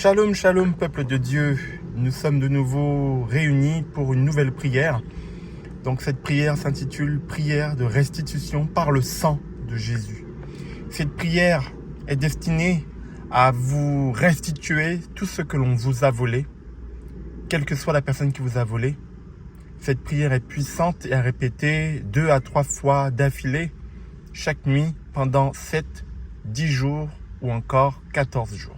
Shalom, shalom, peuple de Dieu. Nous sommes de nouveau réunis pour une nouvelle prière. Donc cette prière s'intitule « Prière de restitution par le sang de Jésus ». Cette prière est destinée à vous restituer tout ce que l'on vous a volé, quelle que soit la personne qui vous a volé. Cette prière est puissante et à répéter 2 à 3 fois d'affilée, chaque nuit, pendant 7, 10 jours ou encore 14 jours.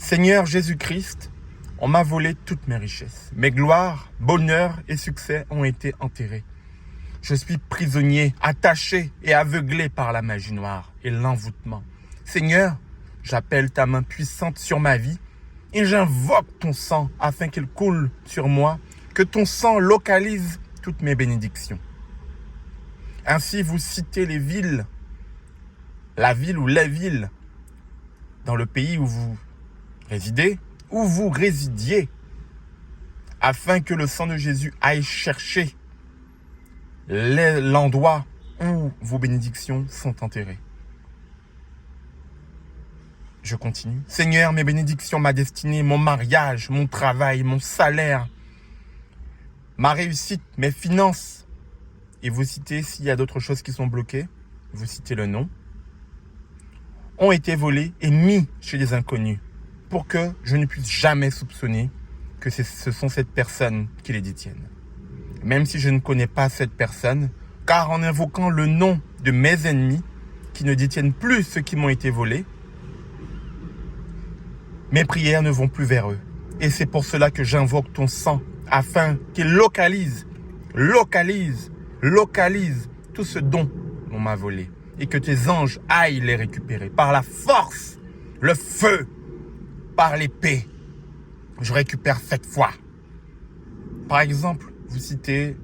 Seigneur Jésus-Christ, on m'a volé toutes mes richesses. Mes gloires, bonheur et succès ont été enterrés. Je suis prisonnier, attaché et aveuglé par la magie noire et l'envoûtement. Seigneur, j'appelle ta main puissante sur ma vie et j'invoque ton sang afin qu'il coule sur moi, que ton sang localise toutes mes bénédictions. Ainsi, vous citez les villes, la ville ou les villes, dans le pays où vous résidez, où vous résidiez, afin que le sang de Jésus aille chercher l'endroit où vos bénédictions sont enterrées. Je continue. Seigneur, mes bénédictions, ma destinée, mon mariage, mon travail, mon salaire, ma réussite, mes finances. Et vous citez, s'il y a d'autres choses qui sont bloquées, vous citez le nom, ont été volés et mis chez des inconnus, pour que je ne puisse jamais soupçonner que ce sont cette personne qui les détiennent. Même si je ne connais pas cette personne, car en invoquant le nom de mes ennemis, qui ne détiennent plus ceux qui m'ont été volés, mes prières ne vont plus vers eux. Et c'est pour cela que j'invoque ton sang, afin qu'il localise tout ce dont on m'a volé. Et que tes anges aillent les récupérer par la force, le feu, par l'épée. Je récupère 7 fois. Par exemple, vous citez,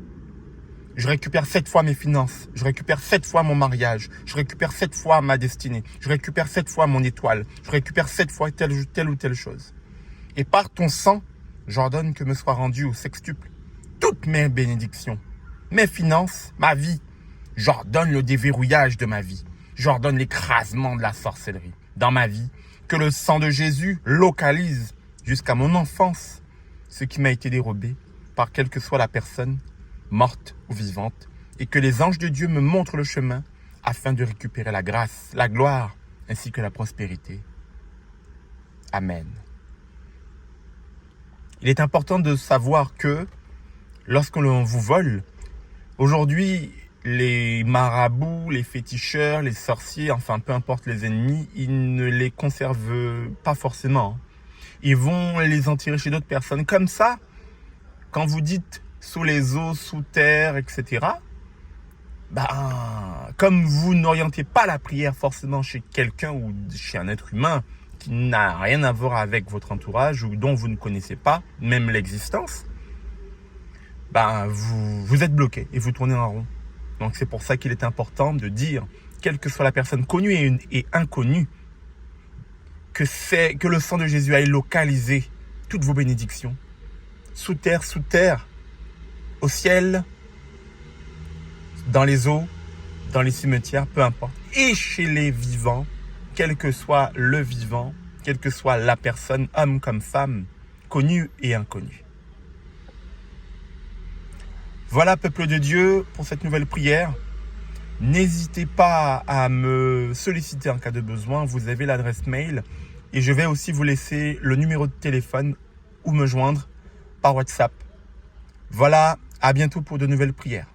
je récupère 7 fois mes finances, je récupère 7 fois mon mariage, je récupère 7 fois ma destinée, je récupère 7 fois mon étoile, je récupère 7 fois telle ou telle chose. Et par ton sang, j'ordonne que me soient rendues au sextuple toutes mes bénédictions, mes finances, ma vie. J'ordonne le déverrouillage de ma vie. J'ordonne l'écrasement de la sorcellerie dans ma vie. Que le sang de Jésus localise jusqu'à mon enfance ce qui m'a été dérobé par quelle que soit la personne, morte ou vivante, et que les anges de Dieu me montrent le chemin afin de récupérer la grâce, la gloire, ainsi que la prospérité. Amen. Il est important de savoir que lorsque l'on vous vole, aujourd'hui, les marabouts, les féticheurs, les sorciers, enfin peu importe les ennemis, ils ne les conservent pas forcément. Ils vont les enterrer chez d'autres personnes. Comme ça, quand vous dites sous les eaux, sous terre, etc., comme vous n'orientez pas la prière forcément chez quelqu'un ou chez un être humain qui n'a rien à voir avec votre entourage ou dont vous ne connaissez pas même l'existence, vous êtes bloqué et vous tournez en rond. Donc c'est pour ça qu'il est important de dire, quelle que soit la personne connue et inconnue, que le sang de Jésus aille localiser toutes vos bénédictions. Sous terre, au ciel, dans les eaux, dans les cimetières, peu importe. Et chez les vivants, quel que soit le vivant, quelle que soit la personne, homme comme femme, connue et inconnue. Voilà, peuple de Dieu, pour cette nouvelle prière. N'hésitez pas à me solliciter en cas de besoin. Vous avez l'adresse mail et je vais aussi vous laisser le numéro de téléphone ou me joindre par WhatsApp. Voilà, à bientôt pour de nouvelles prières.